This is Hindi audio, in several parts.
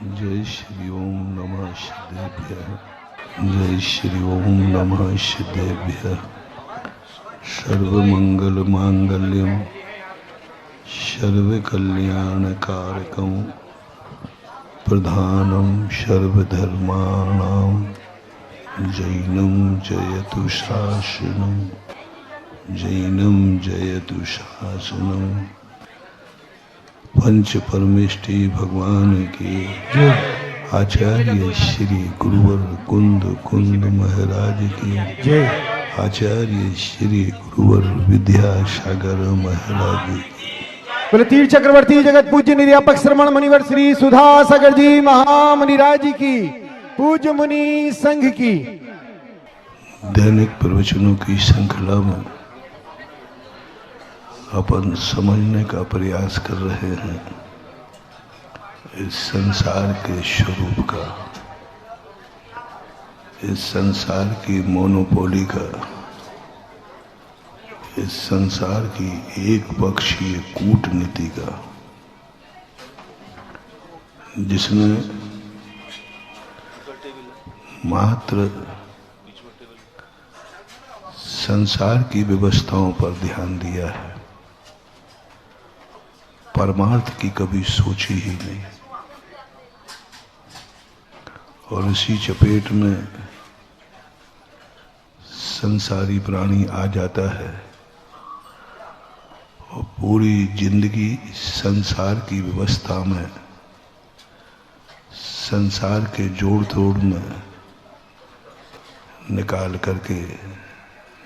जय श्री ओम नमः सिद्धेभ्यः। जय श्री ओम नमः सिद्धेभ्यः। सर्वमंगल मांगल्यम सर्वकल्याणकारकं प्रधानं सर्वधर्माणां जैनं जयतु शासनं। जैनं जयतु शासनं। पंच परमेष्टि भगवान के आचार्य श्री गुरुवर कुंद कुंद महाराज की जय। आचार्य श्री गुरुवर विद्यासागर महाराज की। बोले तीर चक्रवर्ती जगत पूज्य निर्यापक श्रमण मुनिवर श्री सुधा सागर जी महामुनिराज जी की, पूज्य मुनि संघ की। दैनिक प्रवचनों की श्रृंखला में अपन समझने का प्रयास कर रहे हैं इस संसार के स्वरूप का, इस संसार की मोनोपोली का, इस संसार की एक पक्षीय कूटनीति का, जिसने मात्र संसार की व्यवस्थाओं पर ध्यान दिया है, परमार्थ की कभी सोची ही नहीं। और इसी चपेट में संसारी प्राणी आ जाता है और पूरी जिंदगी संसार की व्यवस्था में, संसार के जोड़ तोड़ में निकाल करके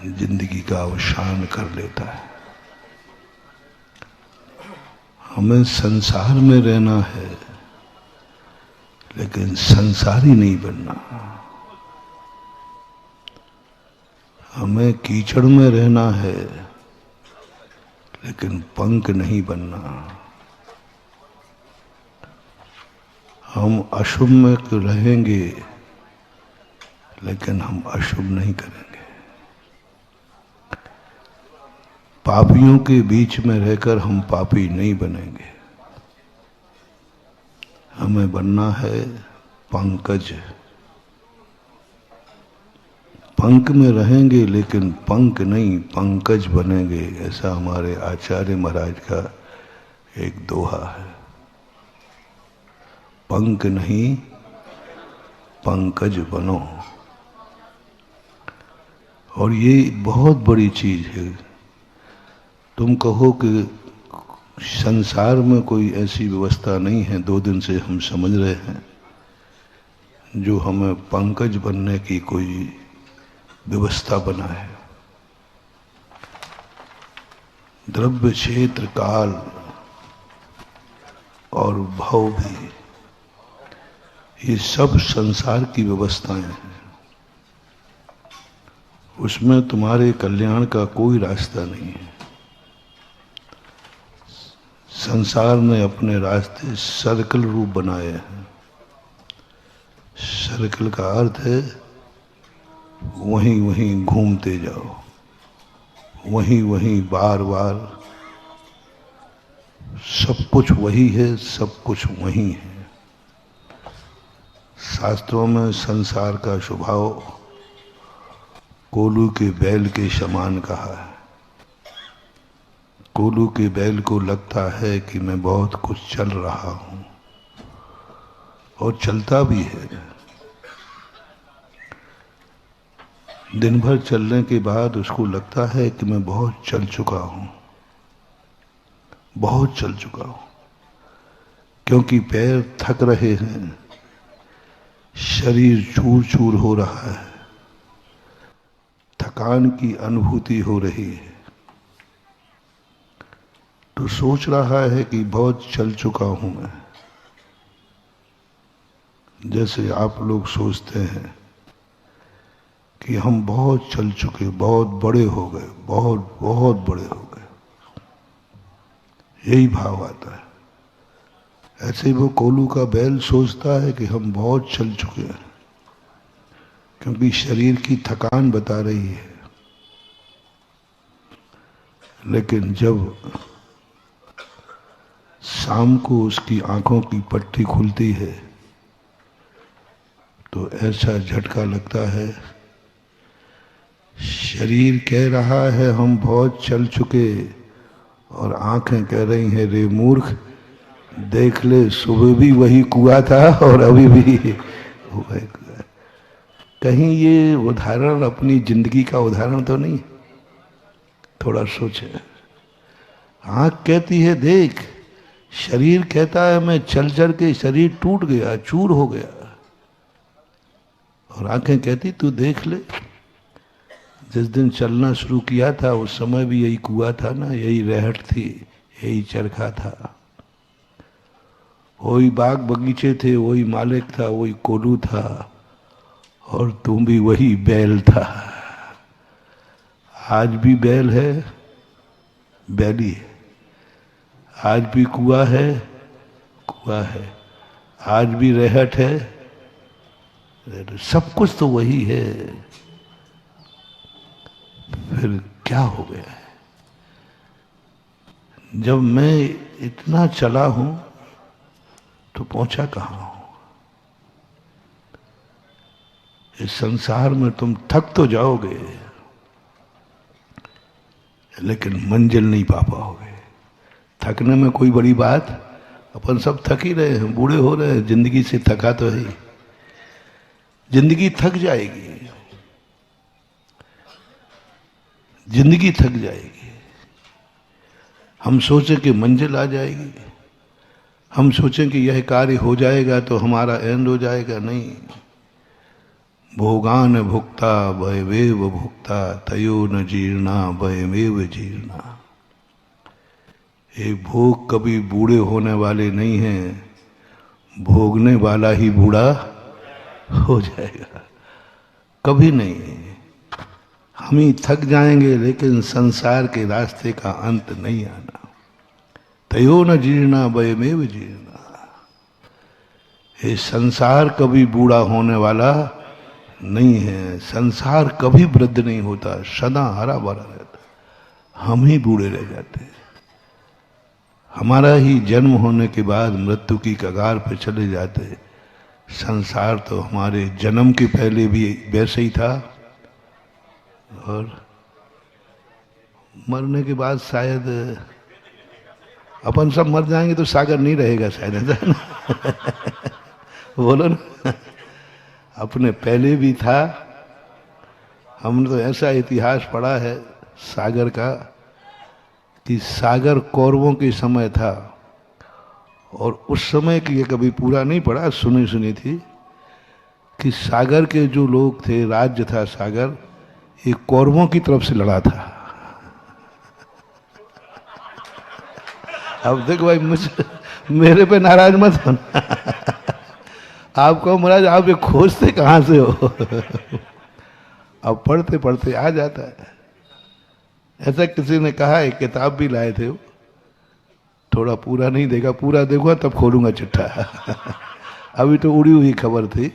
जिंदगी का अवसान कर लेता है। हमें संसार में रहना है लेकिन संसारी नहीं बनना। हमें कीचड़ में रहना है लेकिन पंख नहीं बनना। हम अशुभ में रहेंगे लेकिन हम अशुभ नहीं करेंगे। पापियों के बीच में रहकर हम पापी नहीं बनेंगे। हमें बनना है पंकज। पंख में रहेंगे लेकिन पंख नहीं पंकज बनेंगे, ऐसा हमारे आचार्य महाराज का एक दोहा है। पंख नहीं पंकज बनो। और ये बहुत बड़ी चीज है। तुम कहो कि संसार में कोई ऐसी व्यवस्था नहीं है, 2 दिन से हम समझ रहे हैं, जो हमें पंकज बनने की कोई व्यवस्था बनाए। द्रव्य क्षेत्र काल और भव भी, ये सब संसार की व्यवस्थाएं हैं। उसमें तुम्हारे कल्याण का कोई रास्ता नहीं है। संसार ने अपने रास्ते सर्कल रूप बनाए हैं। सर्कल का अर्थ है वहीं वहीं घूमते जाओ, वहीं वहीं बार बार, सब कुछ वही है, सब कुछ वही है। शास्त्रों में संसार का स्वभाव कोलू के बैल के समान कहा है। कोलू के बैल को लगता है कि मैं बहुत कुछ चल रहा हूं, और चलता भी है। दिन भर चलने के बाद उसको लगता है कि मैं बहुत चल चुका हूं, बहुत चल चुका हूं, क्योंकि पैर थक रहे हैं, शरीर चूर चूर हो रहा है, थकान की अनुभूति हो रही है। तो सोच रहा है कि बहुत चल चुका हूं मैं। जैसे आप लोग सोचते हैं कि हम बहुत चल चुके, बहुत बड़े हो गए, बहुत बहुत बड़े हो गए, यही भाव आता है। ऐसे ही वो कोलू का बैल सोचता है कि हम बहुत चल चुके हैं, क्योंकि शरीर की थकान बता रही है। लेकिन जब शाम को उसकी आंखों की पट्टी खुलती है तो ऐसा झटका लगता है, शरीर कह रहा है हम बहुत चल चुके, और आंखें कह रही हैं रे मूर्ख, देख ले सुबह भी वही कुआं था और अभी भी वही कुआं। कहीं ये उदाहरण अपनी जिंदगी का उदाहरण तो नहीं? थोड़ा सोचे। आंख कहती है देख, शरीर कहता है मैं चल चल के शरीर टूट गया, चूर हो गया, और आंखें कहती तू देख ले, जिस दिन चलना शुरू किया था उस समय भी यही कुआं था ना, यही रहट थी, यही चरखा था, वही बाग बगीचे थे, वही मालिक था, वही कोलू था, और तुम भी वही बैल था। आज भी बैल है, बैली है, आज भी कुआं है, कुआं है, आज भी रहट है, सब कुछ तो वही है। फिर क्या हो गया है? जब मैं इतना चला हूं तो पहुंचा कहां हूं? इस संसार में तुम थक तो जाओगे लेकिन मंजिल नहीं पा पाओगे। थकने में कोई बड़ी बात, अपन सब थक ही रहे हैं, बूढ़े हो रहे हैं, जिंदगी से थका तो है, जिंदगी थक जाएगी, जिंदगी थक जाएगी। हम सोचें कि मंजिल आ जाएगी, हम सोचें कि यह कार्य हो जाएगा तो हमारा एंड हो जाएगा, नहीं। भोगान भुक्ता भयवेव भुक्ता तयो न जीर्णा भयमेव जीर्णा। ये भोग कभी बूढ़े होने वाले नहीं हैं, भोगने वाला ही बूढ़ा हो जाएगा, कभी नहीं। हम ही थक जाएंगे लेकिन संसार के रास्ते का अंत नहीं आना। तयो न जीर्णा भयमेव जीर्णा। ये संसार कभी बूढ़ा होने वाला नहीं है, संसार कभी वृद्ध नहीं होता, सदा हरा भरा रहता, हम ही बूढ़े रह जाते हैं। हमारा ही जन्म होने के बाद मृत्यु की कगार पर चले जाते। संसार तो हमारे जन्म के पहले भी वैसे ही था, और मरने के बाद शायद अपन सब मर जाएंगे तो सागर नहीं रहेगा शायद, ऐसा ना बोलो ना। अपने पहले भी था, हमने तो ऐसा इतिहास पढ़ा है सागर का कि सागर कौरवों के समय था, और उस समय की ये कभी पूरा नहीं पढ़ा, सुनी सुनी थी कि सागर के जो लोग थे, राज्य था सागर, ये कौरवों की तरफ से लड़ा था। अब देखो भाई, मुझे मेरे पे नाराज मत होना। आप कहो महाराज आप ये खोजते कहाँ से हो? अब पढ़ते पढ़ते आ जाता है। ऐसा किसी ने कहा, एक किताब भी लाए थे वो, थोड़ा पूरा नहीं देखा, पूरा देखूंगा तब खोलूंगा चिट्ठा। अभी तो उड़ी हुई खबर थी।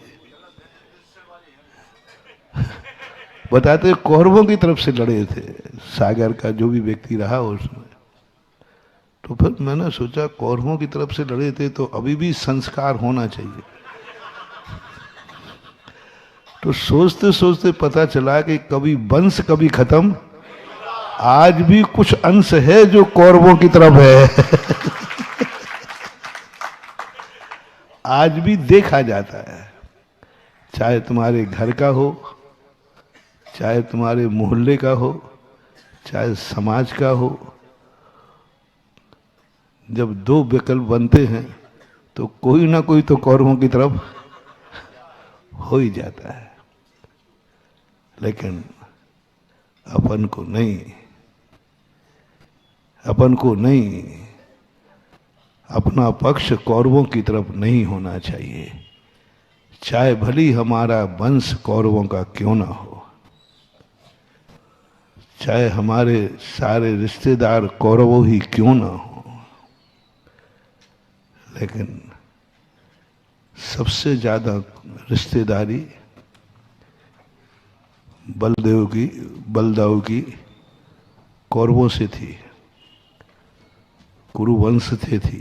बताते कौरवों की तरफ से लड़े थे, सागर का जो भी व्यक्ति रहा उसमें। तो फिर मैंने सोचा कौरवों की तरफ से लड़े थे तो अभी भी संस्कार होना चाहिए। तो सोचते सोचते पता चला कि कभी वंश कभी खत्म, आज भी कुछ अंश है जो कौरवों की तरफ है। आज भी देखा जाता है, चाहे तुम्हारे घर का हो, चाहे तुम्हारे मोहल्ले का हो, चाहे समाज का हो। जब दो विकल्प बनते हैं तो कोई ना कोई तो कौरवों की तरफ हो ही जाता है। लेकिन अपन को नहीं, अपन को नहीं, अपना पक्ष कौरवों की तरफ नहीं होना चाहिए, चाहे भली हमारा वंश कौरवों का क्यों ना हो, चाहे हमारे सारे रिश्तेदार कौरवों ही क्यों ना हो। लेकिन सबसे ज्यादा रिश्तेदारी बलदेव की कौरवों से थी, कुरुवंश से थी।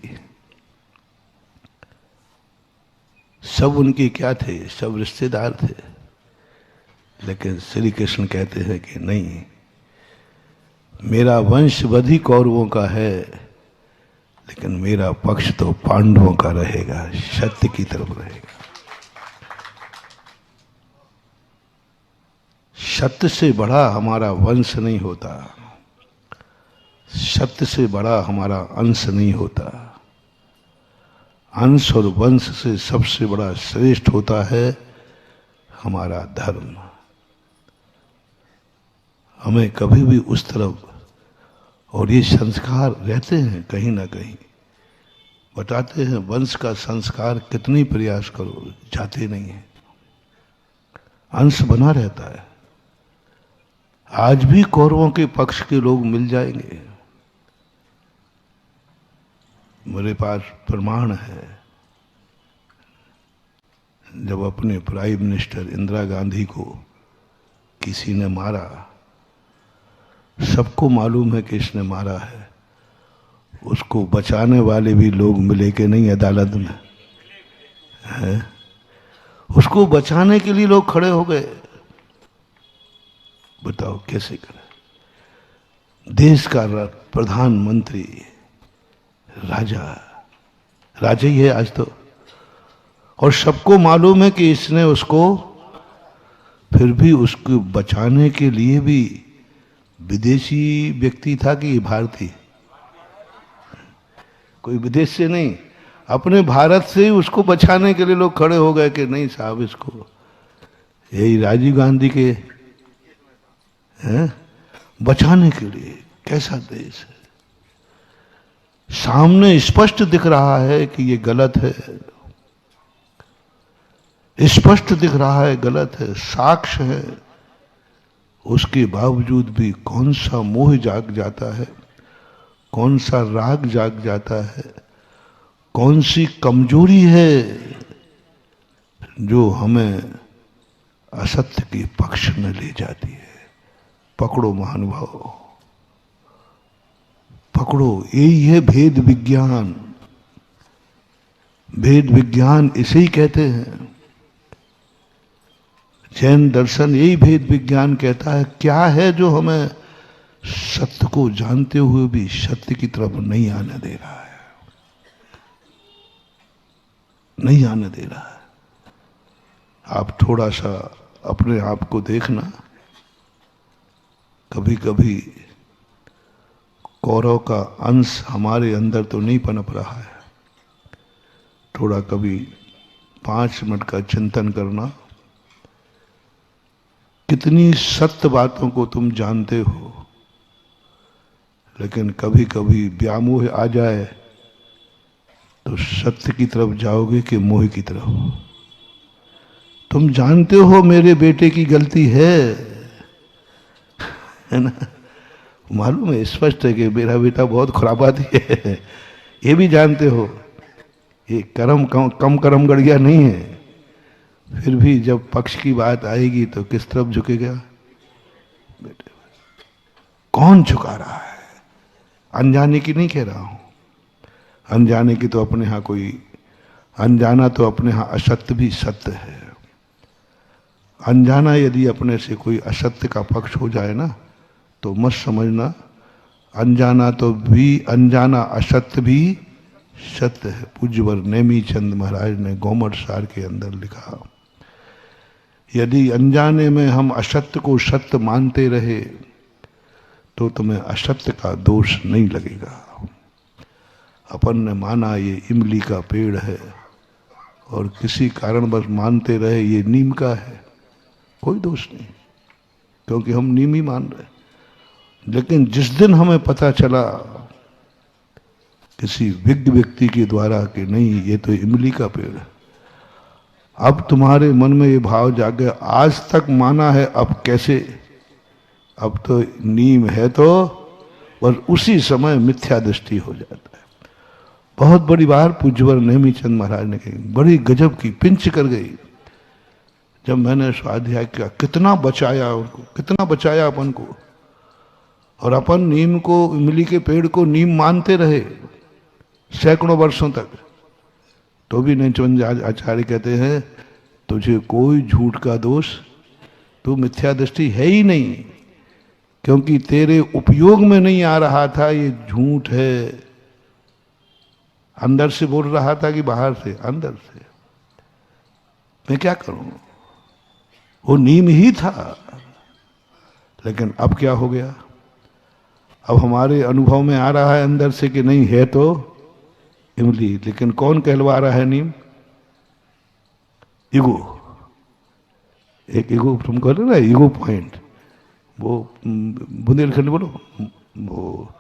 सब उनके क्या थे, सब रिश्तेदार थे। लेकिन श्री कृष्ण कहते हैं कि नहीं, मेरा वंश वधी कौरवों का है, लेकिन मेरा पक्ष तो पांडवों का रहेगा, सत्य की तरफ रहेगा। सत्य से बड़ा हमारा वंश नहीं होता, सत्य से बड़ा हमारा अंश नहीं होता। अंश और वंश से सबसे बड़ा श्रेष्ठ होता है हमारा धर्म। हमें कभी भी उस तरफ, और ये संस्कार रहते हैं कहीं ना कहीं, बताते हैं वंश का संस्कार कितनी प्रयास करो जाते नहीं है, अंश बना रहता है। आज भी कौरवों के पक्ष के लोग मिल जाएंगे, मेरे पास प्रमाण है। जब अपने प्राइम मिनिस्टर इंदिरा गांधी को किसी ने मारा, सबको मालूम है कि इसने मारा है, उसको बचाने वाले भी लोग मिले कि नहीं अदालत में है? उसको बचाने के लिए लोग खड़े हो गए। बताओ कैसे करें? देश का प्रधानमंत्री राजा ही है आज तो, और सबको मालूम है कि इसने उसको, फिर भी उसको बचाने के लिए भी विदेशी व्यक्ति था कि भारतीय, कोई विदेश से नहीं, अपने भारत से ही उसको बचाने के लिए लोग खड़े हो गए कि नहीं साहब इसको, यही राजीव गांधी के हैं बचाने के लिए। कैसा देश है, सामने स्पष्ट दिख रहा है कि ये गलत है, स्पष्ट दिख रहा है गलत है, साक्ष्य है, उसके बावजूद भी कौन सा मोह जाग जाता है, कौन सा राग जाग जाता है, कौन सी कमजोरी है जो हमें असत्य के पक्ष में ले जाती है। पकड़ो महानुभाव, पकड़ो, यही है भेद विज्ञान। भेद विज्ञान इसे ही कहते हैं, जैन दर्शन यही भेद विज्ञान कहता है। क्या है जो हमें सत्य को जानते हुए भी सत्य की तरफ नहीं आने दे रहा है, नहीं आने दे रहा है। आप थोड़ा सा अपने आप को देखना, कभी कभी कौरव का अंश हमारे अंदर तो नहीं पनप रहा है। थोड़ा कभी 5 मिनट का चिंतन करना, कितनी सत्य बातों को तुम जानते हो, लेकिन कभी कभी व्यामोह आ जाए तो सत्य की तरफ जाओगे कि मोह की तरफ? तुम जानते हो मेरे बेटे की गलती है ना, मालूम है, स्पष्ट है कि मेरा बेटा बहुत खुरापाती है, ये भी जानते हो, ये कम कर्म गड़िया नहीं है। फिर भी जब पक्ष की बात आएगी तो किस तरफ झुकेगा बेटे? कौन झुका रहा है? अनजाने की नहीं कह रहा हूं, अनजाने की तो अपने यहां कोई, अनजाना तो अपने यहां असत्य भी सत्य है। अनजाना यदि अपने से कोई असत्य का पक्ष हो जाए ना, तो मत समझना अनजाना तो भी, अनजाना असत्य भी सत्य है। पूज्यवर नेमी चंद महाराज ने गोमट सार के अंदर लिखा, यदि अनजाने में हम असत्य को सत्य मानते रहे तो तुम्हें असत्य का दोष नहीं लगेगा। अपन ने माना ये इमली का पेड़ है और किसी कारण बस मानते रहे ये नीम का है, कोई दोष नहीं, क्योंकि हम नीम ही मान रहे। लेकिन जिस दिन हमें पता चला किसी विज्ञ व्यक्ति के द्वारा कि नहीं ये तो इमली का पेड़ है, अब तुम्हारे मन में ये भाव जाग गया, आज तक माना है, अब कैसे, अब तो नीम है तो बस उसी समय मिथ्या दृष्टि हो जाता है। बहुत बड़ी बार पूज्यवर नेमी चंद महाराज ने कही, बड़ी गजब की पिंच कर गई जब मैंने स्वाध्याय किया, कितना बचाया उनको, कितना बचाया अपन को। और अपन नीम को, इमली के पेड़ को नीम मानते रहे सैकड़ों वर्षों तक, तो भी नीचवंज आचार्य कहते हैं तुझे कोई झूठ का दोष, तू मिथ्या दृष्टि है ही नहीं, क्योंकि तेरे उपयोग में नहीं आ रहा था, ये झूठ है। अंदर से बोल रहा था कि बाहर से? अंदर से। मैं क्या करूं, वो नीम ही था। लेकिन अब क्या हो गया, अब हमारे अनुभव में आ रहा है अंदर से कि नहीं है तो इमली, लेकिन कौन कहलवा रहा है नीम? ईगो। एक ईगो, तुम कह रहे ना ईगो पॉइंट, वो बुंदेलखंड बोलो, वो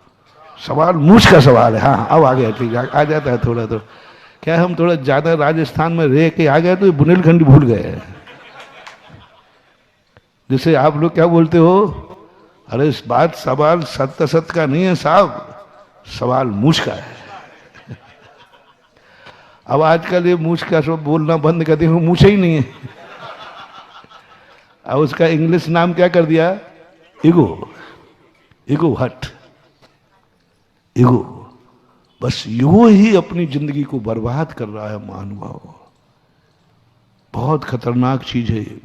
सवाल मूछ का सवाल है। हाँ अब आ गया, ठीक है, आ जाता है थोड़ा थोड़ा। क्या हम थोड़ा ज्यादा राजस्थान में रह के आ गए तो बुंदेलखंड भूल गए। जैसे आप लोग क्या बोलते हो, अरे इस बात सवाल सत्य सत्य का नहीं है साहब, सवाल मूछ का है। अब आजकल ये मूछ का सब बोलना बंद कर दिया, मूछ ही नहीं है। अब उसका इंग्लिश नाम क्या कर दिया? ईगो। ईगो हट, ईगो। बस ईगो ही अपनी जिंदगी को बर्बाद कर रहा है महानुभाव। बहुत खतरनाक चीज है ये।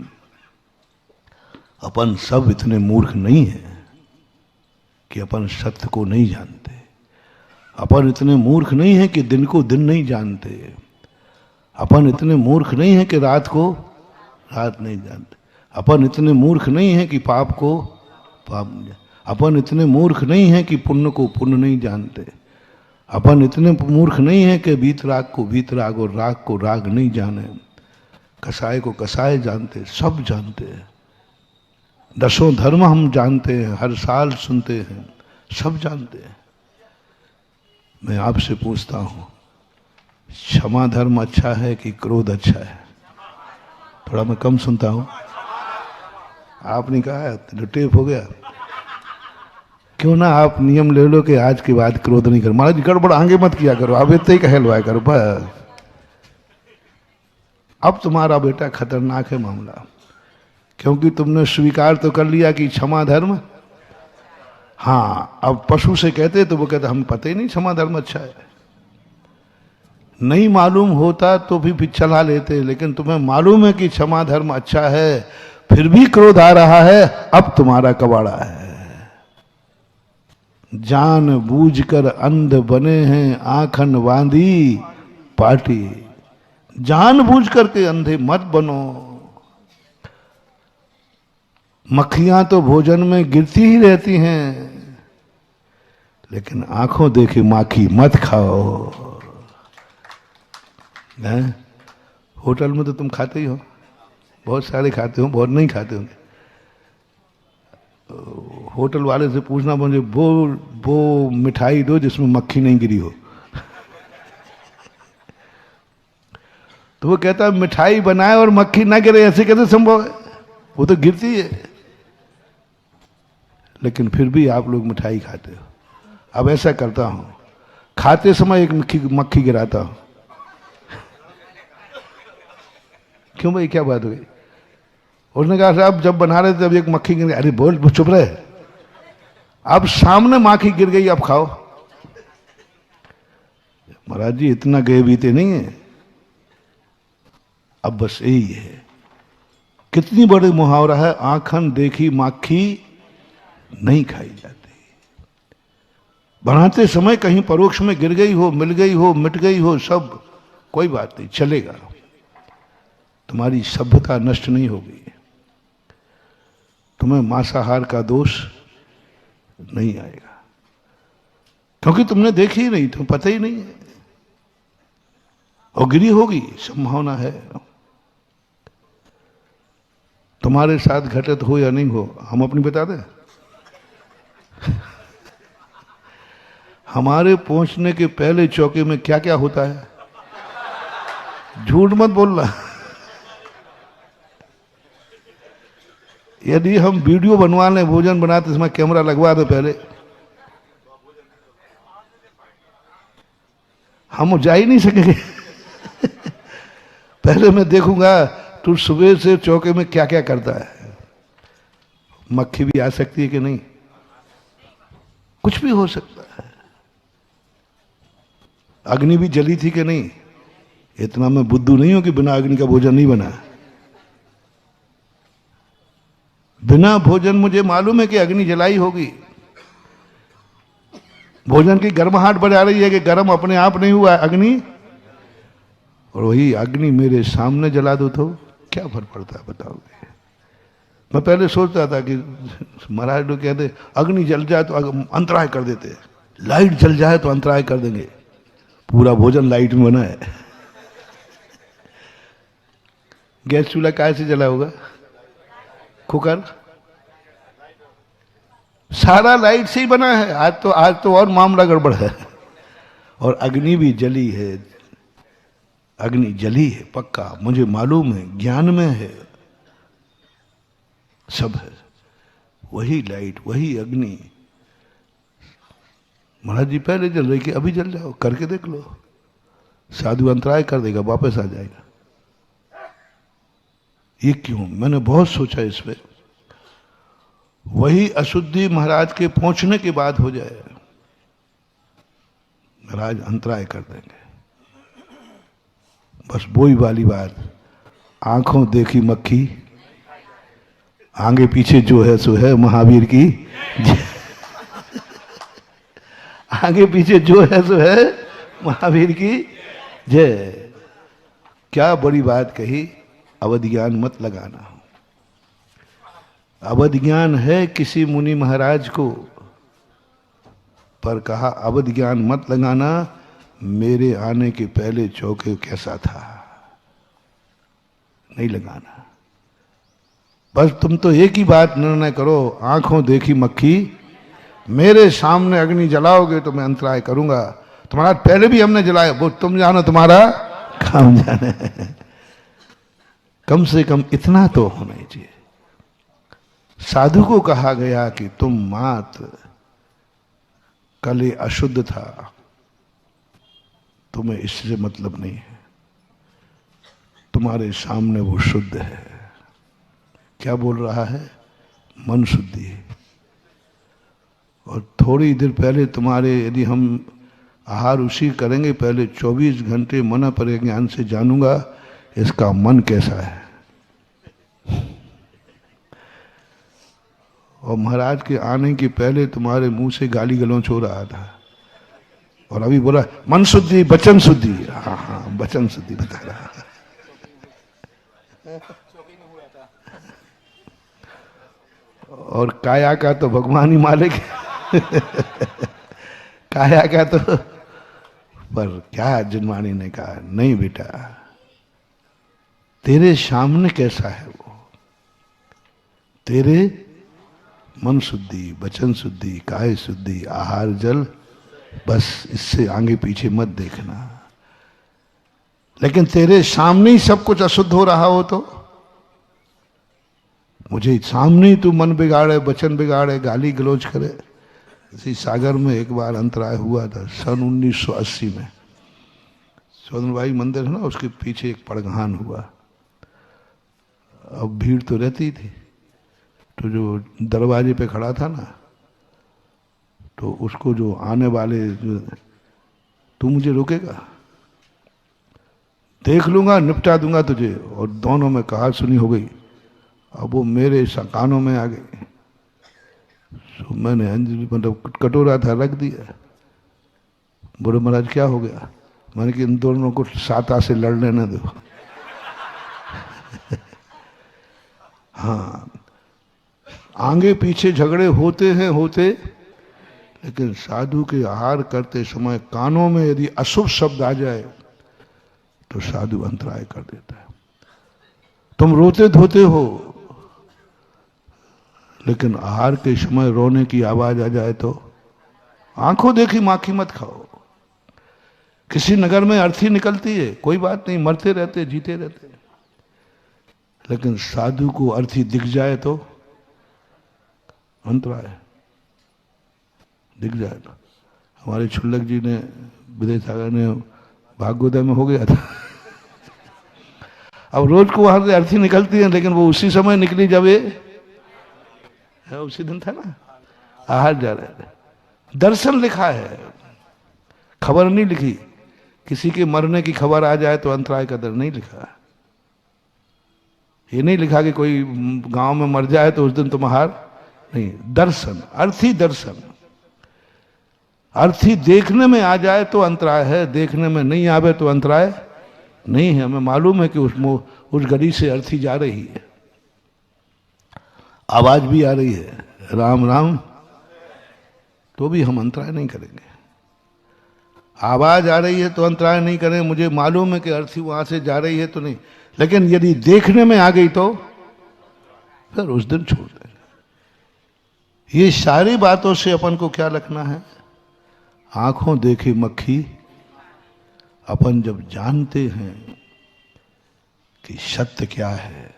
अपन सब इतने मूर्ख नहीं है कि अपन सत्य को नहीं जानते। अपन इतने मूर्ख नहीं है कि दिन को दिन नहीं जानते। अपन इतने मूर्ख नहीं है कि रात को रात नहीं जानते। अपन इतने मूर्ख नहीं है कि पाप को पाप नहीं जानते। अपन इतने मूर्ख नहीं है कि पुण्य को पुण्य नहीं जानते। अपन इतने मूर्ख नहीं है कि वीतराग को वीतराग और राग को राग नहीं जाने। कसाय को कसाय जानते, सब जानते हैं। दसों धर्म हम जानते हैं, हर साल सुनते हैं, सब जानते हैं। मैं आपसे पूछता हूं, क्षमा धर्म अच्छा है कि क्रोध अच्छा है? थोड़ा मैं कम सुनता हूं। आपने कहा तो टेप हो गया। क्यों ना आप नियम ले लो कि आज के बाद क्रोध नहीं करो। महाराज गड़बड़ आगे मत किया करो, आप इतना ही कहलवाया करो बस। अब तुम्हारा बेटा खतरनाक है मामला, क्योंकि तुमने स्वीकार तो कर लिया कि क्षमा धर्म। हाँ, अब पशु से कहते तो वो कहते हम पता ही नहीं क्षमा धर्म अच्छा है। नहीं मालूम होता तो भी चला लेते, लेकिन तुम्हें मालूम है कि क्षमा धर्म अच्छा है, फिर भी क्रोध आ रहा है। अब तुम्हारा कबाड़ा है। जान बूझकर अंध बने हैं आंखन बांधी पाटी। जान बूझ करके अंधे मत बनो। मक्खियां तो भोजन में गिरती ही रहती हैं, लेकिन आंखों देखे माखी मत खाओ। होटल में तो तुम खाते ही हो, बहुत सारे खाते हो, बहुत नहीं खाते होंगे। होटल वाले से पूछना, मुझे वो मिठाई दो जिसमें मक्खी नहीं गिरी हो। तो वो कहता है मिठाई बनाए और मक्खी ना गिरे, ऐसे कैसे संभव है? वो तो गिरती है। लेकिन फिर भी आप लोग मिठाई खाते हो। अब ऐसा करता हूं, खाते समय एक मक्खी गिराता हूं। क्यों भाई, क्या बात हुई? उसने कहा साहब जब बना रहे थे तब एक मक्खी गिर गई। अरे बोल, चुप रहे। अब सामने माखी गिर गई, अब खाओ। महाराज जी इतना गए बीते नहीं है। अब बस यही है। कितनी बड़ी मुहावरा है, आंखन देखी माखी नहीं खाई जाती। बनाते समय कहीं परोक्ष में गिर गई हो, मिल गई हो, मिट गई हो, सब कोई बात नहीं, चलेगा। तुम्हारी सभ्यता नष्ट नहीं होगी। तुम्हें मांसाहार का दोष नहीं आएगा, क्योंकि तुमने देखी ही नहीं, तुम्हें पता ही नहीं है। और गिरी होगी, संभावना है। तुम्हारे साथ घटित हो या नहीं हो, हम अपनी बता दें। हमारे पहुंचने के पहले चौके में क्या क्या होता है, झूठ मत बोलना। यदि हम वीडियो बनवा लें, भोजन बनाते समय कैमरा लगवा दे पहले, हम जा ही नहीं सकेंगे। पहले मैं देखूंगा तू सुबह से चौके में क्या क्या करता है। मक्खी भी आ सकती है कि नहीं? कुछ भी हो सकता है। अग्नि भी जली थी कि नहीं? इतना मैं बुद्धू नहीं हूं कि बिना अग्नि का भोजन नहीं बना। बिना भोजन मुझे मालूम है कि अग्नि जलाई होगी। भोजन की गर्माहट बढ़ा रही है कि गर्म अपने आप नहीं हुआ अग्नि। और वही अग्नि मेरे सामने जला दो तो क्या फर्क पड़ता है बताओगे? मैं पहले सोचता था कि महाराज लोग कहते अग्नि जल जाए तो अंतराय कर देते, लाइट जल जाए तो अंतराय कर देंगे। पूरा भोजन लाइट में बना है। गैस चूल्हा काय से जला होगा? कुकर सारा लाइट से ही बना है। आज तो और मामला गड़बड़ है। और अग्नि भी जली है, अग्नि जली है पक्का, मुझे मालूम है, ज्ञान में है, सब है। वही लाइट, वही अग्नि। महाराज जी पहले जल रही कि अभी जल जाओ, करके देख लो। साधु अंतराय कर देगा, वापस आ जाएगा। ये क्यों? मैंने बहुत सोचा इस पे। वही अशुद्धि महाराज के पहुंचने के बाद हो जाए, महाराज अंतराय कर देंगे। बस वही वाली बात, आंखों देखी मक्खी, आगे पीछे जो है सो है महावीर की। आगे पीछे जो है सो है महावीर की जय। क्या बड़ी बात कही, अवध ज्ञान मत लगाना। अवध ज्ञान है किसी मुनि महाराज को, पर कहा अवध ज्ञान मत लगाना। मेरे आने के पहले चौके कैसा था, नहीं लगाना। बस तुम तो एक ही बात निर्णय करो, आंखों देखी मक्खी, मेरे सामने अग्नि जलाओगे तो मैं अंतराय करूंगा। तुम्हारा पहले भी हमने जलाया, वो तुम जानो, तुम्हारा काम जाने। कम से कम इतना तो होना ही चाहिए। साधु को कहा गया कि तुम मात्र कल ये अशुद्ध था, तुम्हें इससे मतलब नहीं है, तुम्हारे सामने वो शुद्ध है। क्या बोल रहा है? मन शुद्धि। और थोड़ी देर पहले तुम्हारे, यदि हम आहार उसी करेंगे, पहले 24 घंटे मन पर ज्ञान से जानूंगा इसका मन कैसा है। और महाराज के आने के पहले तुम्हारे मुंह से गाली गलौच हो रहा था, और अभी बोला मन शुद्धि वचन शुद्धि। हाँ हाँ, वचन शुद्धि बता रहा। और काया का तो भगवान ही मालिक है। काया का तो, पर क्या जिनवाणी ने कहा, नहीं बेटा, तेरे सामने कैसा है वो, तेरे मन शुद्धि, वचन शुद्धि, काय शुद्धि, आहार जल, बस इससे आगे पीछे मत देखना। लेकिन तेरे सामने ही सब कुछ अशुद्ध हो रहा हो तो, मुझे सामने ही तू मन बिगाड़े, वचन बिगाड़े, गाली गलौज करे। इसी सागर में एक बार अंतराय हुआ था सन 1980 में। सोदनबाई मंदिर है ना, उसके पीछे एक पड़घान हुआ। अब भीड़ तो रहती थी, तो जो दरवाजे पे खड़ा था ना, तो उसको जो आने वाले, जो तू मुझे रोकेगा, देख लूंगा, निपटा दूंगा तुझे। और दोनों में कहा सुनी हो गई। अब वो मेरे कानों में आ गई, तो मैंने अंजलि, मतलब कटोरा था, रख दिया। बोले महाराज क्या हो गया? मैंने कि इन दोनों को साता से लड़ लेने दो। हाँ, आगे पीछे झगड़े होते हैं, लेकिन साधु के आहार करते समय कानों में यदि अशुभ शब्द आ जाए तो साधु अंतराय कर देता है। तुम रोते धोते हो, लेकिन आहार के समय रोने की आवाज आ जाए तो आंखों देखी माखी मत खाओ। किसी नगर में अर्थी निकलती है, कोई बात नहीं, मरते रहते, जीते रहते, लेकिन साधु को अर्थी दिख जाए तो अंतराय, दिख जाए तो। हमारे छुल्लक जी ने, विजय सागर ने, भाग्योदय में हो गया था। अब रोज को वहां से अर्थी निकलती है, लेकिन वो उसी समय निकली जब ये, उसी दिन था ना, आहार जा रहे थे। दर्शन लिखा है, खबर नहीं लिखी। किसी के मरने की खबर आ जाए तो अंतराय का दर नहीं लिखा। ये नहीं लिखा कि कोई गांव में मर जाए तो उस दिन तुम हार नहीं। दर्शन, अर्थी दर्शन, अर्थी देखने में आ जाए तो अंतराय है, देखने में नहीं आवे तो अंतराय नहीं है। हमें मालूम है कि उस गली से अर्थी जा रही है, आवाज भी आ रही है राम राम, तो भी हम अंतराय नहीं करेंगे। आवाज आ रही है तो अंतराय नहीं करें। मुझे मालूम है कि अर्थी वहां से जा रही है तो नहीं, लेकिन यदि देखने में आ गई तो फिर उस दिन छोड़ देंगे। ये सारी बातों से अपन को क्या रखना है? आंखों देखी मक्खी। अपन जब जानते हैं कि सत्य क्या है,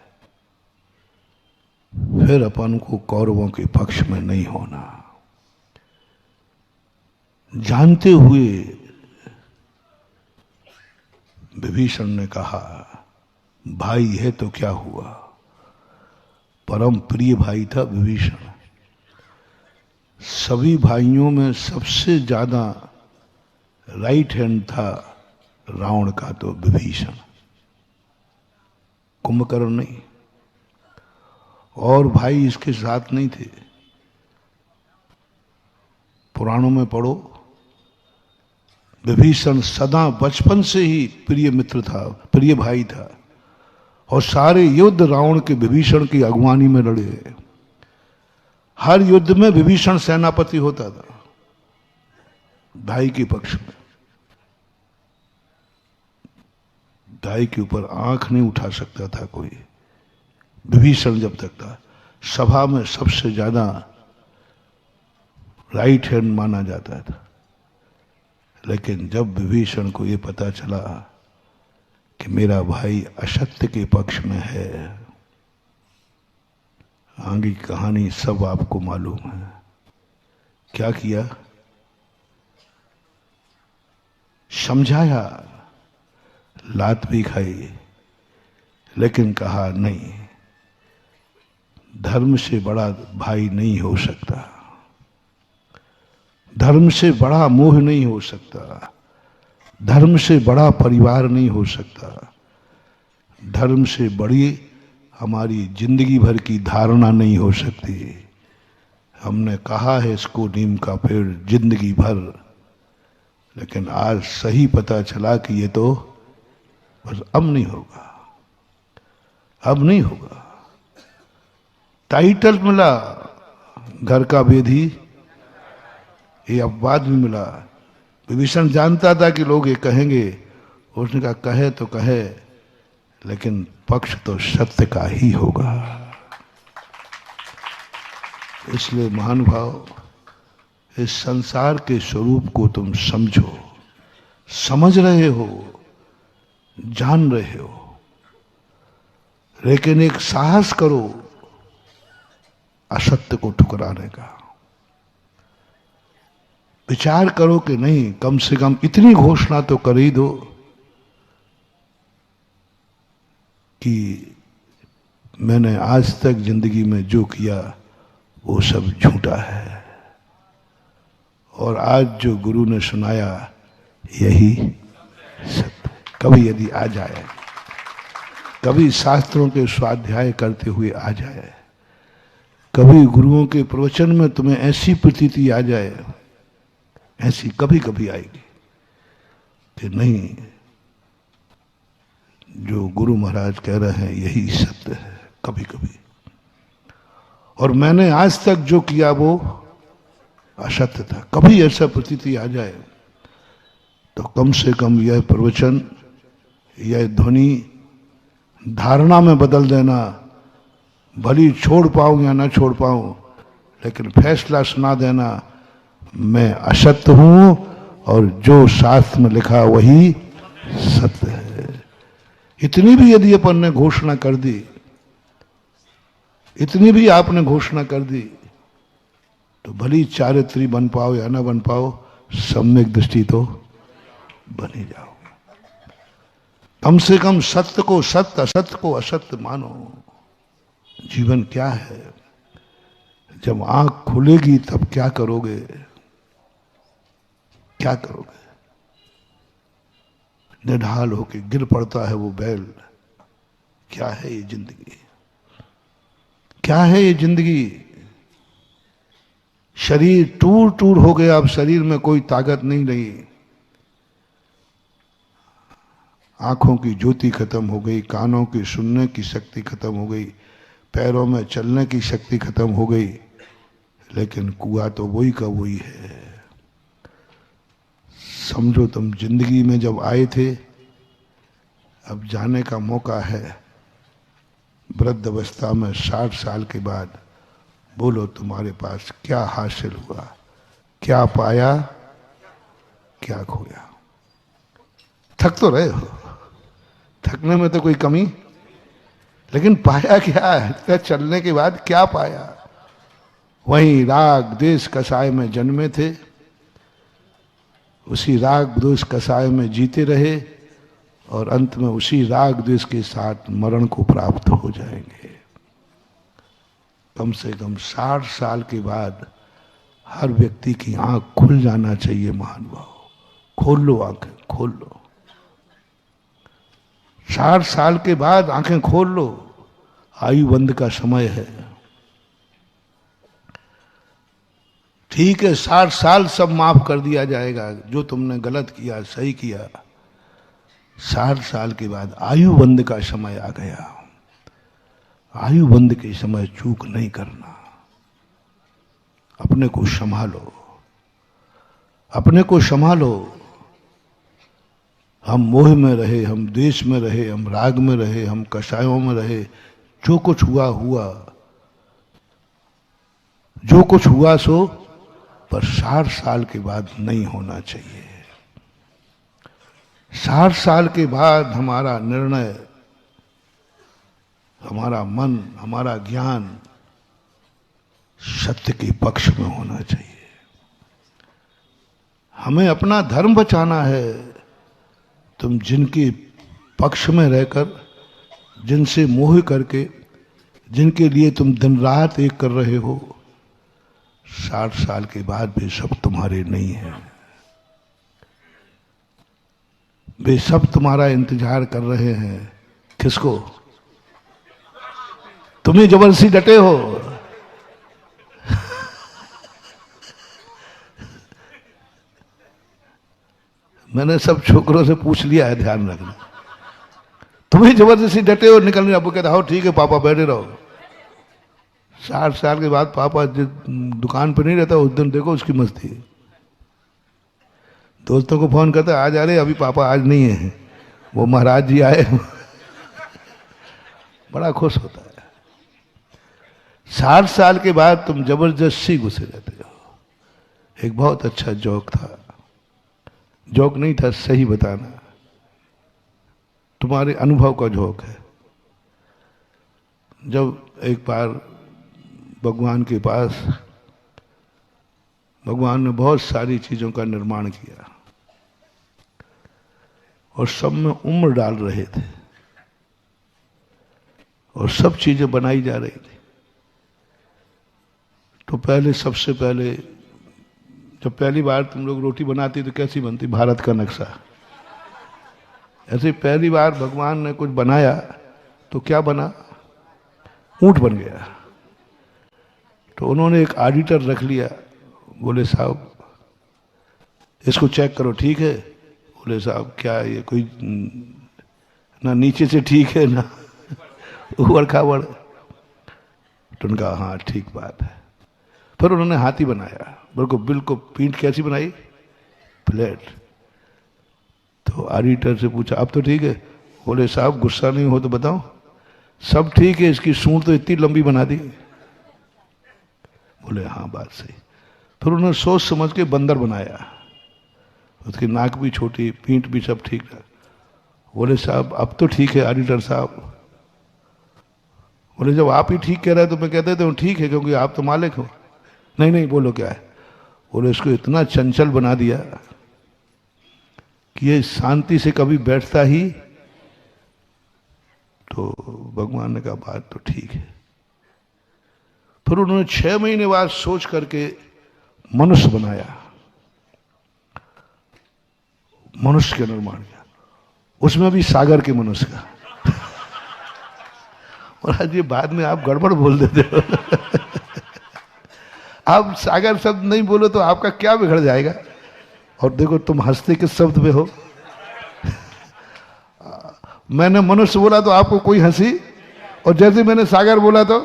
फिर अपन को कौरवों के पक्ष में नहीं होना। जानते हुए विभीषण ने कहा, भाई है तो क्या हुआ? परम प्रिय भाई था विभीषण। सभी भाइयों में सबसे ज्यादा राइट हैंड था रावण का तो विभीषण, कुंभकर्ण नहीं। और भाई इसके साथ नहीं थे। पुराणों में पढ़ो, विभीषण सदा बचपन से ही प्रिय मित्र था, प्रिय भाई था, और सारे युद्ध रावण के विभीषण की अगुवानी में लड़े। हर युद्ध में विभीषण सेनापति होता था, भाई के पक्ष में। भाई के ऊपर आंख नहीं उठा सकता था कोई। विभीषण जब तक था, सभा में सबसे ज्यादा राइट हैंड माना जाता था। लेकिन जब विभीषण को यह पता चला कि मेरा भाई असत्य के पक्ष में है, आगे की कहानी सब आपको मालूम है। क्या किया? समझाया, लात भी खाई, लेकिन कहा नहीं, धर्म से बड़ा भाई नहीं हो सकता, धर्म से बड़ा मोह नहीं हो सकता, धर्म से बड़ा परिवार नहीं हो सकता, धर्म से बड़ी हमारी जिंदगी भर की धारणा नहीं हो सकती। हमने कहा है इसको नीम का पेड़ जिंदगी भर, लेकिन आज सही पता चला कि ये तो बस अब नहीं होगा, अब नहीं होगा। टाइटल मिला घर का वेदी, ये अपवाद भी मिला। विभीषण जानता था कि लोग ये कहेंगे, उसने कहा कहे तो कहे, लेकिन पक्ष तो सत्य का ही होगा। इसलिए महानुभाव, इस संसार के स्वरूप को तुम समझो, समझ रहे हो, जान रहे हो, लेकिन एक साहस करो असत्य को ठुकराने का। विचार करो कि नहीं, कम से कम इतनी घोषणा तो कर ही दो कि मैंने आज तक जिंदगी में जो किया वो सब झूठा है, और आज जो गुरु ने सुनाया यही सत्य। कभी यदि आ जाए, कभी शास्त्रों के स्वाध्याय करते हुए आ जाए, कभी गुरुओं के प्रवचन में तुम्हें ऐसी प्रतीति आ जाए, ऐसी कभी कभी आएगी कि नहीं, जो गुरु महाराज कह रहे हैं यही सत्य है, कभी कभी, और मैंने आज तक जो किया वो असत्य था, कभी ऐसा प्रतीति आ जाए तो कम से कम यह प्रवचन, यह ध्वनि धारणा में बदल देना। भली छोड़ पाऊं या ना छोड़ पाऊं, लेकिन फैसला सुना देना, मैं असत्य हूं और जो शास्त्र में लिखा वही सत्य है। इतनी भी यदि अपन ने घोषणा कर दी, इतनी भी आपने घोषणा कर दी, तो भली चारित्री बन पाओ या ना बन पाओ, सम्यक दृष्टि तो बन ही जाओ। कम से कम सत्य को सत्य, असत्य को असत्य मानो। जीवन क्या है? जब आंख खुलेगी तब क्या करोगे? क्या करोगे? निढाल होके गिर पड़ता है वो बैल। क्या है ये जिंदगी? क्या है ये जिंदगी? शरीर टूर टूर हो गया, अब शरीर में कोई ताकत नहीं रही। आंखों की ज्योति खत्म हो गई, कानों की सुनने की शक्ति खत्म हो गई, पैरों में चलने की शक्ति खत्म हो गई, लेकिन कुआं तो वही का वही है। समझो तुम जिंदगी में जब आए थे, अब जाने का मौका है। वृद्ध अवस्था में 60 साल के बाद बोलो तुम्हारे पास क्या हासिल हुआ, क्या पाया, क्या खोया? थक तो रहे हो, थकने में तो कोई कमी, लेकिन पाया क्या है? इतना चलने के बाद क्या पाया? वहीं राग द्वेष कसाय में जन्मे थे, उसी राग द्वेष कसाय में जीते रहे, और अंत में उसी राग द्वेष के साथ मरण को प्राप्त हो जाएंगे। कम से कम 60 साल के बाद हर व्यक्ति की आंख खुल जाना चाहिए। महानुभाव, खोल लो आंखें, खोल लो। 60 साल के बाद आंखें खोल लो। आयु बंद का समय है। ठीक है, 60 साल सब माफ कर दिया जाएगा, जो तुमने गलत किया सही किया। 60 साल के बाद आयु बंद का समय आ गया। आयु बंद के समय चूक नहीं करना। अपने को संभालो, अपने को संभालो। हम मोह में रहे, हम द्वेष में रहे, हम राग में रहे, हम कषायों में रहे, जो कुछ हुआ हुआ, जो कुछ हुआ सो, पर 60 साल के बाद नहीं होना चाहिए। 60 साल के बाद हमारा निर्णय, हमारा मन, हमारा ज्ञान सत्य के पक्ष में होना चाहिए। हमें अपना धर्म बचाना है। तुम जिनके पक्ष में रहकर, जिनसे मोह करके, जिनके लिए तुम दिन रात एक कर रहे हो, 60 साल के बाद वे सब तुम्हारे नहीं हैं। वे सब तुम्हारा इंतजार कर रहे हैं। किसको? तुम्हें जबरदस्ती डटे हो। मैंने सब छोकरों से पूछ लिया है, ध्यान रखना। तुम्हें जबरदस्ती डटे हो, निकलने। अब कहता हो ठीक है पापा बैठे रहो। 60 साल के बाद पापा दुकान पर नहीं रहता, उस दिन देखो उसकी मस्ती। दोस्तों को फोन करता, आज आ रहे, अभी पापा आज नहीं है, वो महाराज जी आए। बड़ा खुश होता है। 60 साल के बाद तुम जबरदस्ती घुसे रहते हो। एक बहुत अच्छा जोक था, जोक नहीं था, सही बताना, तुम्हारे अनुभव का जोक है। जब एक बार भगवान के पास, भगवान ने बहुत सारी चीजों का निर्माण किया और सब में उम्र डाल रहे थे और सब चीजें बनाई जा रही थी। तो पहले, सबसे पहले, जब पहली बार तुम लोग रोटी बनाती तो कैसी बनती? भारत का नक्शा। ऐसे पहली बार भगवान ने कुछ बनाया तो क्या बना? ऊंट बन गया। तो उन्होंने एक ऑडिटर रख लिया। बोले साहब इसको चेक करो, ठीक है? बोले साहब क्या ये कोई ना नीचे से ठीक है ना ऊबड़ खाबड़। तो उनका हाँ ठीक बात है। फिर उन्होंने हाथी बनाया, बिल्कुल बिल्कुल पीठ कैसी बनाई? फ्लैट। तो ऑडिटर से पूछा अब तो ठीक है? बोले साहब गुस्सा नहीं हो तो बताओ। सब ठीक है, इसकी सूंड तो इतनी लंबी बना दी। बोले हाँ बात सही। फिर उन्होंने सोच समझ के बंदर बनाया, उसकी नाक भी छोटी, पीठ भी सब ठीक था। बोले साहब अब तो ठीक है ऑडिटर साहब। बोले जब आप ही ठीक कह रहे हैं तो मैं कहते थे ठीक है, क्योंकि आप तो मालिक हो। नहीं नहीं बोलो क्या है? बोले इसको इतना चंचल बना दिया कि ये शांति से कभी बैठता ही। तो भगवान ने कहा बात तो ठीक है। फिर उन्होंने 6 महीने बाद सोच करके मनुष्य बनाया मनुष्य का निर्माण किया, उसमें भी सागर के मनुष्य का। और आज ये बाद में आप गड़बड़ बोल देते हो। आप सागर शब्द नहीं बोलो तो आपका क्या बिगड़ जाएगा। और देखो तुम हंसते किस शब्द पे हो। मैंने मनुष्य बोला तो आपको कोई हंसी, और जैसे मैंने सागर बोला तो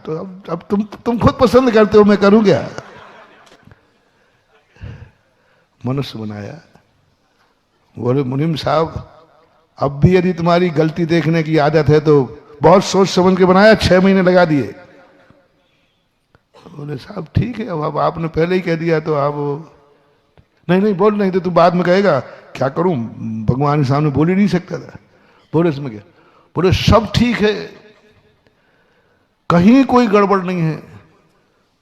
तो अब तुम खुद पसंद करते हो, मैं करूं क्या। मनुष्य बनाया। बोले मुनीम साहब अब भी यदि तुम्हारी गलती देखने की आदत है तो बहुत सोच समझ के बनाया, 6 महीने लगा दिए। बोले साहब ठीक है, अब आपने पहले ही कह दिया तो आप नहीं बोल, नहीं तो तू बाद में कहेगा क्या करूं, भगवान के सामने बोल ही नहीं सकता था। बोले इसमें क्या, बोले सब ठीक है, कहीं कोई गड़बड़ नहीं है।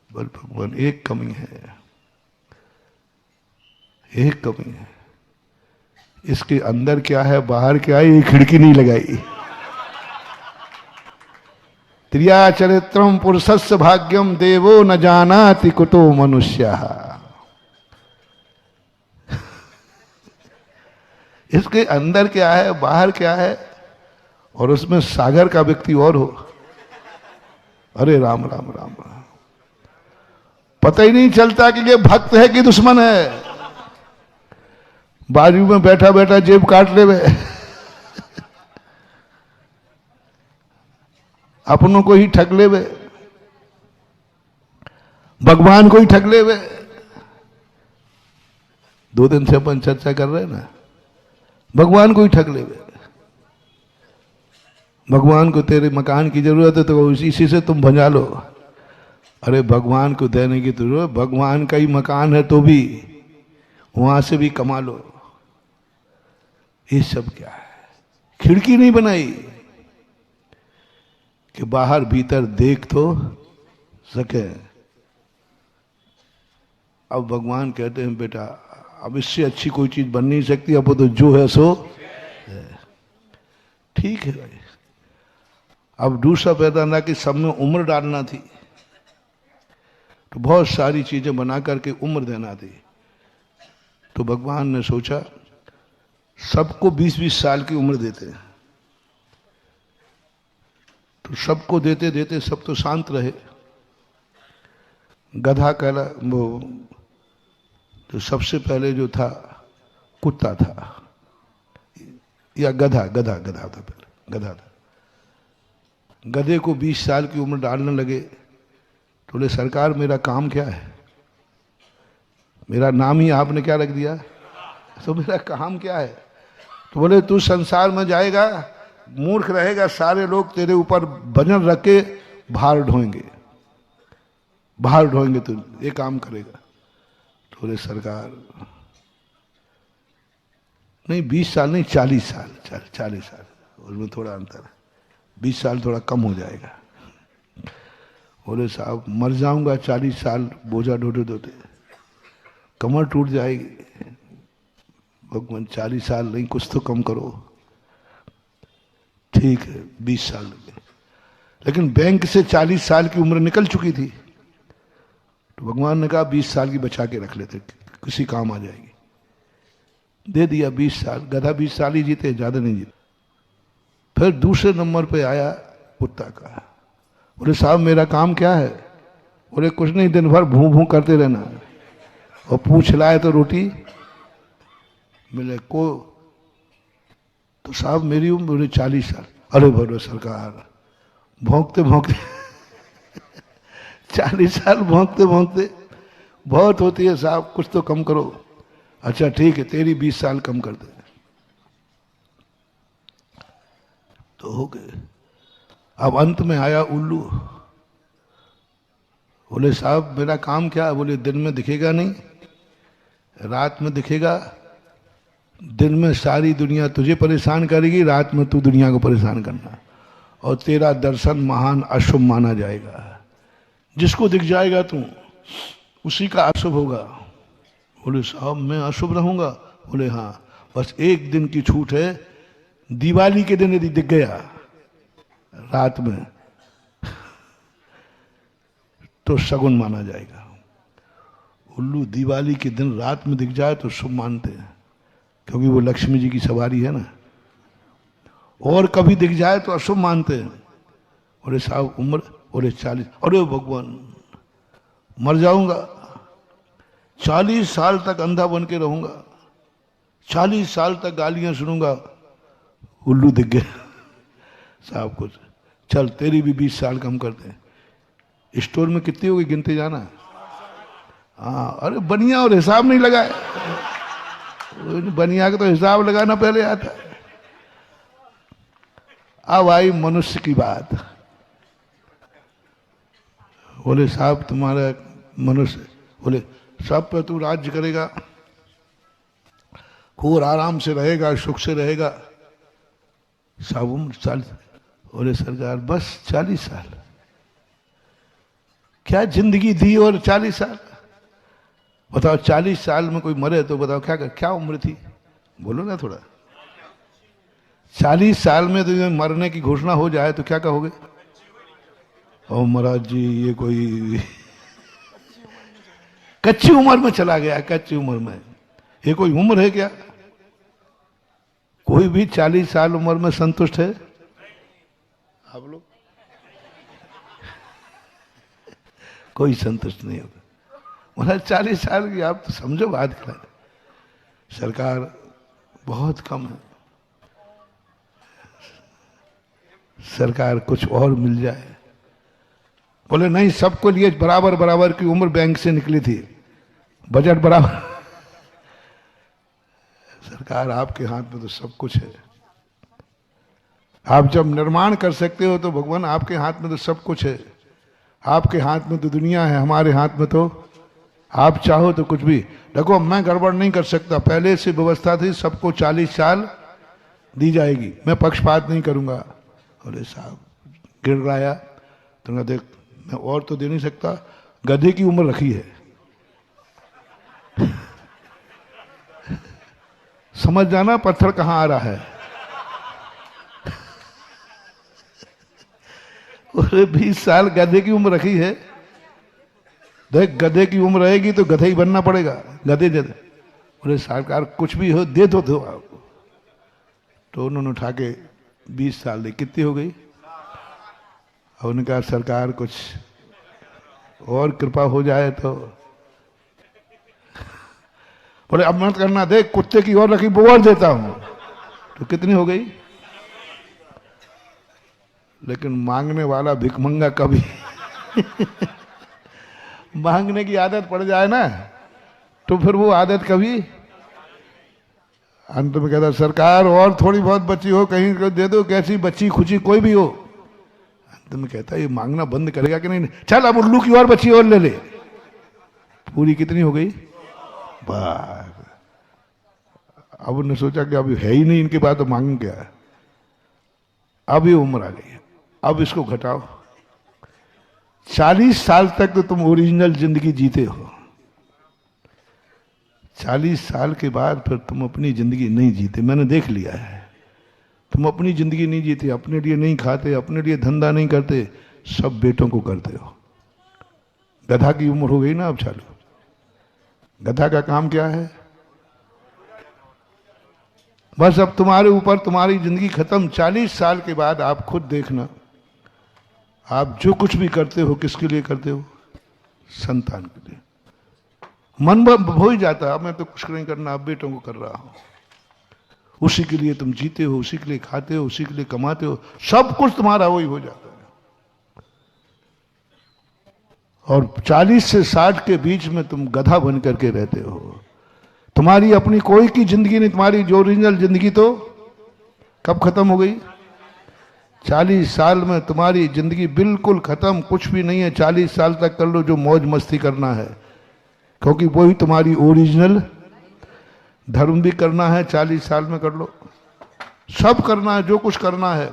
बोले भगवान एक कमी है, एक कमी है। इसके अंदर क्या है बाहर क्या है, ये खिड़की नहीं लगाई। त्रिया चरित्रम पुरुषस्य भाग्यम देवो न जानाति कुतो मनुष्यः। इसके अंदर क्या है बाहर क्या है, और उसमें सागर का व्यक्ति और हो। अरे राम राम राम राम, पता ही नहीं चलता कि ये भक्त है कि दुश्मन है। बाजू में बैठा बैठा जेब काट ले वे, अपनों को ही ठग ले वे, भगवान को ही ठग ले वे। 2 दिन से अपन चर्चा कर रहे हैं ना, भगवान को ही ठग ले वे। भगवान को तेरे मकान की जरूरत है तो इसी से तुम भंजा लो। अरे भगवान को देने की जरूरत, भगवान का ही मकान है तो भी वहां से भी कमा लो। ये सब क्या है, खिड़की नहीं बनाई कि बाहर भीतर देख तो सके। अब भगवान कहते हैं बेटा अब इससे अच्छी कोई चीज बन नहीं सकती, अब तो जो है सो है। ठीक है भाई, अब दूसरा पैदा ना कि सब में उम्र डालना थी, तो बहुत सारी चीजें बना करके उम्र देना थी। तो भगवान ने सोचा सबको 20-20 साल की उम्र देते हैं, तो सबको देते देते सब तो शांत रहे। गधा कहला वो तो सबसे पहले जो था कुत्ता था, या गधा था पहले, गधा था। गधे को 20 साल की उम्र डालने लगे तो बोले सरकार मेरा काम क्या है, मेरा नाम ही आपने क्या रख दिया, तो मेरा काम क्या है। तो बोले तू संसार में जाएगा, मूर्ख रहेगा, सारे लोग तेरे ऊपर वजन रख के भार ढोएंगे, तो ये काम करेगा। तो बोले सरकार नहीं 20 साल नहीं 40 साल, 40 साल, उसमें थोड़ा अंतर है, 20 साल थोड़ा कम हो जाएगा। बोले साहब मर जाऊंगा 40 साल बोझा ढोते ढोते, कमर टूट जाएगी। भगवान 40 साल नहीं कुछ तो कम करो। ठीक है 20 साल लगे, लेकिन बैंक से 40 साल की उम्र निकल चुकी थी। तो भगवान ने कहा 20 साल की बचा के रख लेते, किसी काम आ जाएगी। दे दिया 20 साल, गधा 20 साल ही जीते, ज्यादा नहीं जीते। फिर दूसरे नंबर पे आया कुत्ता का। बोले साहब मेरा काम क्या है, बोले कुछ नहीं, दिन भर भूं भूं करते रहना, और पूछ लाए तो रोटी मिले को। तो साहब मेरी उम्र बोले 40 साल। अरे बोलो सरकार भौंकते भौंकते 40 साल भौंकते भौंकते बहुत होती है साहब, कुछ तो कम करो। अच्छा ठीक है तेरी 20 साल कम कर दे। तो हो गए। अब अंत में आया उल्लू। बोले साहब मेरा काम क्या है, बोले दिन में दिखेगा नहीं, रात में दिखेगा। दिन में सारी दुनिया तुझे परेशान करेगी, रात में तू दुनिया को परेशान करना, और तेरा दर्शन महान अशुभ माना जाएगा। जिसको दिख जाएगा तू उसी का अशुभ होगा। बोले साहब मैं अशुभ रहूंगा, बोले हाँ बस एक दिन की छूट है, दिवाली के दिन यदि दिख गया रात में तो शगुन माना जाएगा। उल्लू दिवाली के दिन रात में दिख जाए तो शुभ मानते हैं। क्योंकि वो लक्ष्मी जी की सवारी है ना। और कभी दिख जाए तो अशुभ मानते हैं। अरे साहब उम्र, अरे 40, अरे भगवान मर जाऊंगा, 40 साल तक अंधा बन के रहूंगा, 40 साल तक गालियां सुनूंगा। उल्लू दिख गया साहब कुछ, चल तेरी भी 20 साल कम करते हैं। स्टोर में कितनी होगी गिनते जाना। हाँ, अरे बनिया और हिसाब नहीं लगाए, बनिया का तो हिसाब लगाना पहले आता है। अब आई मनुष्य की बात। बोले साहब तुम्हारा मनुष्य, बोले सब पे तू राज्य करेगा, खूब आराम से रहेगा, सुख से रहेगा। साहब उम्र 40। बोले सरकार बस 40 साल, क्या जिंदगी दी और 40 साल। बताओ 40 साल में कोई मरे तो बताओ क्या उम्र थी, बोलो ना थोड़ा। 40 साल में तो मरने की घोषणा हो जाए तो क्या कहोगे? ओ महाराज जी ये कोई कच्ची उम्र में चला गया, कच्ची उम्र में। ये कोई उम्र है क्या? कोई भी 40 साल उम्र में संतुष्ट है? आप लोग कोई संतुष्ट नहीं होगा। महाराज 40 साल की आप तो समझो बात क्या है। सरकार बहुत कम है, सरकार कुछ और मिल जाए। बोले नहीं, सबको लिए बराबर बराबर की उम्र बैंक से निकली थी, बजट बराबर। सरकार आपके हाथ में तो सब कुछ है। आप जब निर्माण कर सकते हो तो भगवान आपके हाथ में तो सब कुछ है। आपके हाथ में तो दुनिया है, हमारे हाथ में तो आप चाहो तो कुछ भी। देखो मैं गड़बड़ नहीं कर सकता, पहले से व्यवस्था थी सबको 40 साल दी जाएगी, मैं पक्षपात नहीं करूंगा। बोले साहब गिड़गिड़ाया तो देख मैं और तो दे नहीं सकता, गधे की उम्र रखी है। समझ जाना पत्थर कहां आ रहा है। अरे 20 साल गधे की उम्र रखी है। देख गधे की उम्र रहेगी तो गधे ही बनना पड़ेगा, गधे दे। बोले सरकार कुछ भी हो दे दो आपको। तो उन्होंने उठा के 20 साल दी। कितनी हो गई? और उन्होंने कहा सरकार कुछ और कृपा हो जाए तो। बोले अब मत करना, देख कुत्ते की और रखी वो और देता हूं। तो कितनी हो गई? लेकिन मांगने वाला भिखमंगा कभी मांगने की आदत पड़ जाए ना तो फिर वो आदत कभी। अंत में कहता सरकार और थोड़ी बहुत बची हो कहीं दे दो, कैसी बच्ची खुची कोई भी हो। अंत में कहता ये मांगना बंद करेगा कि नहीं? चल अब उल्लू की और बच्ची और ले ले। पूरी कितनी हो गई? बस अब उन्होंने सोचा कि अभी है ही नहीं इनके पास तो मांग क्या है। अब ये उम्र आ गई है, अब इसको घटाओ। 40 साल तक तो तुम ओरिजिनल जिंदगी जीते हो, 40 साल के बाद फिर तुम अपनी जिंदगी नहीं जीते। मैंने देख लिया है, तुम अपनी जिंदगी नहीं जीते, अपने लिए नहीं खाते, अपने लिए धंधा नहीं करते, सब बेटों को करते हो। गधा की उम्र हो गई ना अब चालू। गधा का काम क्या है? बस अब तुम्हारे ऊपर तुम्हारी जिंदगी खत्म। 40 साल के बाद आप खुद देखना, आप जो कुछ भी करते हो किसके लिए करते हो? संतान के लिए। मन हो ही जाता है मैं तो कुछ नहीं करना, अब बेटों को कर रहा हूं। उसी के लिए तुम जीते हो, उसी के लिए खाते हो, उसी के लिए कमाते हो, सब कुछ तुम्हारा वही हो जाता है। और 40 से 60 के बीच में तुम गधा बन करके रहते हो। तुम्हारी अपनी कोई की जिंदगी नहीं, तुम्हारी जो ओरिजिनल जिंदगी तो कब खत्म हो गई? 40 साल में तुम्हारी जिंदगी बिल्कुल खत्म, कुछ भी नहीं है। 40 साल तक कर लो जो मौज मस्ती करना है, क्योंकि वही तुम्हारी ओरिजिनल। धर्म भी करना है 40 साल में कर लो, सब करना है जो कुछ करना है।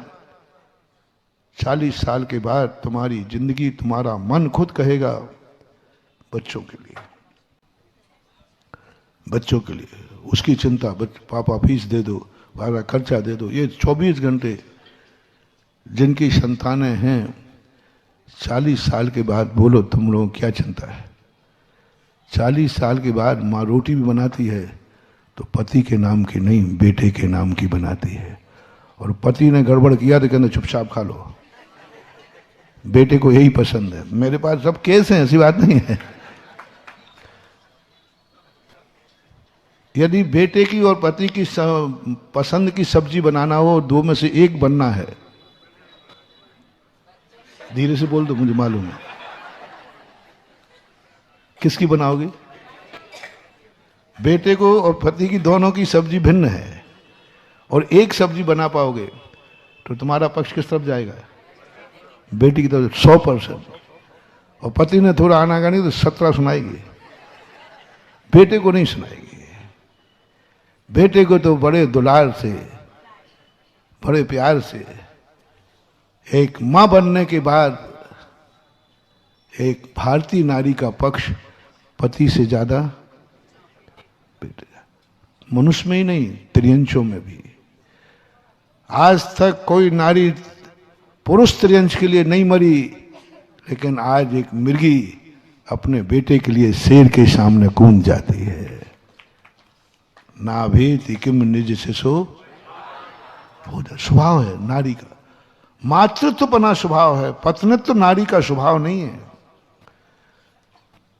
40 साल के बाद तुम्हारी जिंदगी, तुम्हारा मन खुद कहेगा बच्चों के लिए, बच्चों के लिए उसकी चिंता, पापा फीस दे दो, पापा खर्चा दे दो। ये 24 घंटे जिनकी संतानें हैं 40 साल के बाद बोलो तुम लोगों क्या चिंता है? 40 साल के बाद माँ रोटी भी बनाती है, तो पति के नाम की नहीं, बेटे के नाम की बनाती है। और पति ने गड़बड़ किया तो कहते चुपचाप खा लो, बेटे को यही पसंद है। मेरे पास सब केस हैं, ऐसी बात नहीं है। यदि बेटे की और पति की पसंद की सब्जी बनाना हो, दो में से एक बनना है, धीरे से बोल दो, मुझे मालूम है। किसकी बनाओगे? बेटे को और पति की दोनों की सब्जी भिन्न है और एक सब्जी बना पाओगे तो तुम्हारा पक्ष किस तरफ जाएगा? बेटी की तरफ 100%। और पति ने थोड़ा आनाकानी तो 17 सुनाएगी, बेटे को नहीं सुनाएगी। बेटे को तो बड़े दुलार से, बड़े प्यार से, एक मां बनने के बाद एक भारतीय नारी का पक्ष पति से ज्यादा बेटे, मनुष्य में ही नहीं, त्रियंशों में भी। आज तक कोई नारी पुरुष त्रियंश के लिए नहीं मरी, लेकिन आज एक मिर्गी अपने बेटे के लिए शेर के सामने कूद जाती है। ना भेति किम निज शिशो, स्वभाव है नारी का, मातृत्वपना स्वभाव है, पत्नित्व नारी का स्वभाव नहीं है।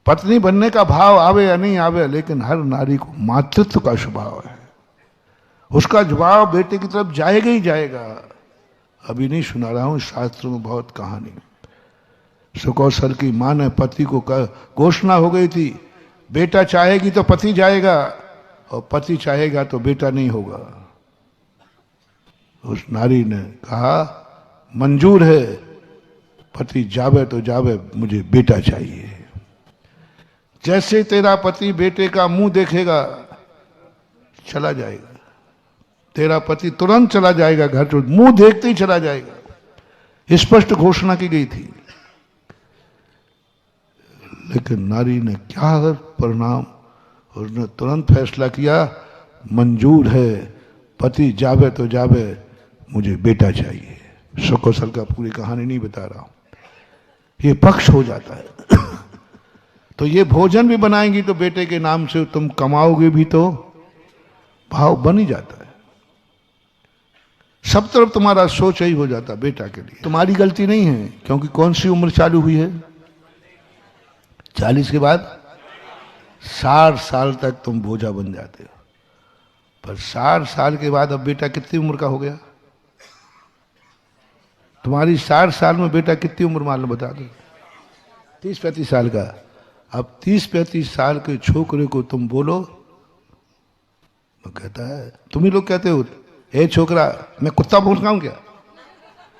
पत्नी बनने का भाव आवे या नहीं आवे, लेकिन हर नारी को मातृत्व का स्वभाव है। उसका जवाब बेटे की तरफ जाएगा ही जाएगा। अभी नहीं सुना रहा हूं, शास्त्रों में बहुत कहानी। सुकौशल की मां ने पति को घोषणा हो गई थी, बेटा चाहेगी तो पति जाएगा और पति चाहेगा तो बेटा नहीं होगा। उस नारी ने कहा मंजूर है, पति जावे तो जावे, मुझे बेटा चाहिए। जैसे तेरा पति बेटे का मुंह देखेगा चला जाएगा, तेरा पति तुरंत चला जाएगा घर से, मुंह देखते ही चला जाएगा। स्पष्ट घोषणा की गई थी। लेकिन नारी ने क्या परिणाम, उसने तुरंत फैसला किया मंजूर है, पति जावे तो जावे, मुझे बेटा चाहिए। सुकौशल का पूरी कहानी नहीं बता रहा हूं, ये पक्ष हो जाता है। तो ये भोजन भी बनाएंगी तो बेटे के नाम से तुम कमाओगे भी, तो भाव बन ही जाता है। सब तरफ तुम्हारा सोच ही हो जाता बेटा के लिए। तुम्हारी गलती नहीं है, क्योंकि कौन सी उम्र चालू हुई है? 40 के बाद 60 साल तक तुम बोझा बन जाते हो। पर 60 साल के बाद अब बेटा कितनी उम्र का हो गया? तुम्हारी 60 साल में बेटा कितनी उम्र मान लो, बता दो। 30-35 साल का। अब 30-35 साल के छोकरे को तुम बोलो, वो कहता है, तुम ही लोग कहते हो, ए छोकरा, मैं कुत्ता भौंक रहा हूं क्या?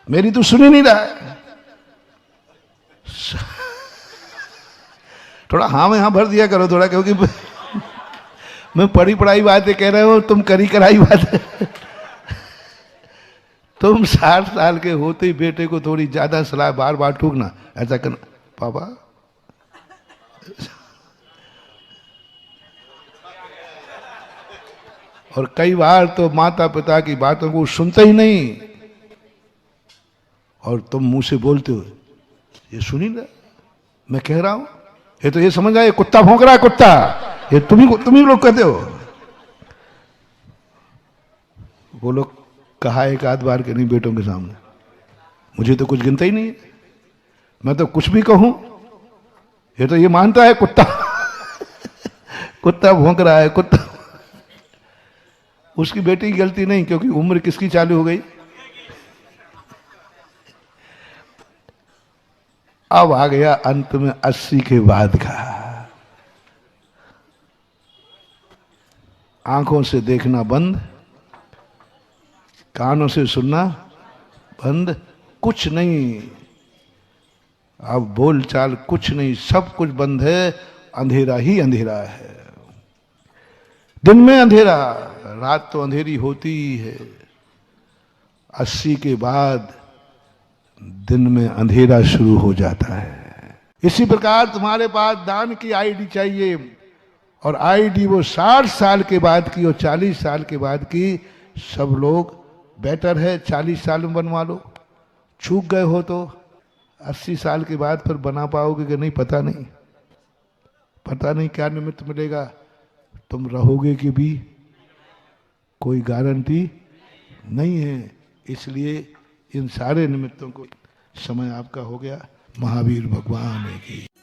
मेरी तो सुन ही नहीं रहा है। थोड़ा हाँ में हाँ भर दिया करो थोड़ा, क्योंकि मैं पढ़ी पढ़ाई बातें कह रहे हो, तुम करी कराई बातें। तुम 60 साल के होते ही बेटे को थोड़ी ज्यादा सलाह बार बार ठोकना, ऐसा करना, पापा और कई बार तो माता पिता की बातों को सुनते ही नहीं, और तुम मुंह से बोलते हो, ये सुनी ना मैं कह रहा हूं, ये तो ये समझ आए कुत्ता भौंक रहा है, कुत्ता। ये तुम ही लोग कहते हो। वो लोग कहा एक आध बार के नहीं बेटों के सामने, मुझे तो कुछ गिनता ही नहीं है, मैं तो कुछ भी कहूं ये तो ये मानता है कुत्ता कुत्ता भौंक रहा है, कुत्ता। उसकी बेटी की गलती नहीं, क्योंकि उम्र किसकी चालू हो गई? अब आ गया अंत में 80 के बाद का। आंखों से देखना बंद, कानों से सुनना बंद, कुछ नहीं, अब बोल चाल कुछ नहीं, सब कुछ बंद है, अंधेरा ही अंधेरा है। दिन में अंधेरा, रात तो अंधेरी होती ही है। 80 के बाद दिन में अंधेरा शुरू हो जाता है। इसी प्रकार तुम्हारे पास दान की आईडी चाहिए, और आईडी वो 60 साल के बाद की और 40 साल के बाद की। सब लोग बेटर है 40 साल में बनवा लो, चूक गए हो तो 80 साल के बाद फिर बना पाओगे कि नहीं पता नहीं। पता नहीं क्या निमित्त मिलेगा, तुम रहोगे कि भी कोई गारंटी नहीं है। इसलिए इन सारे निमित्तों को समय आपका हो गया। महावीर भगवान की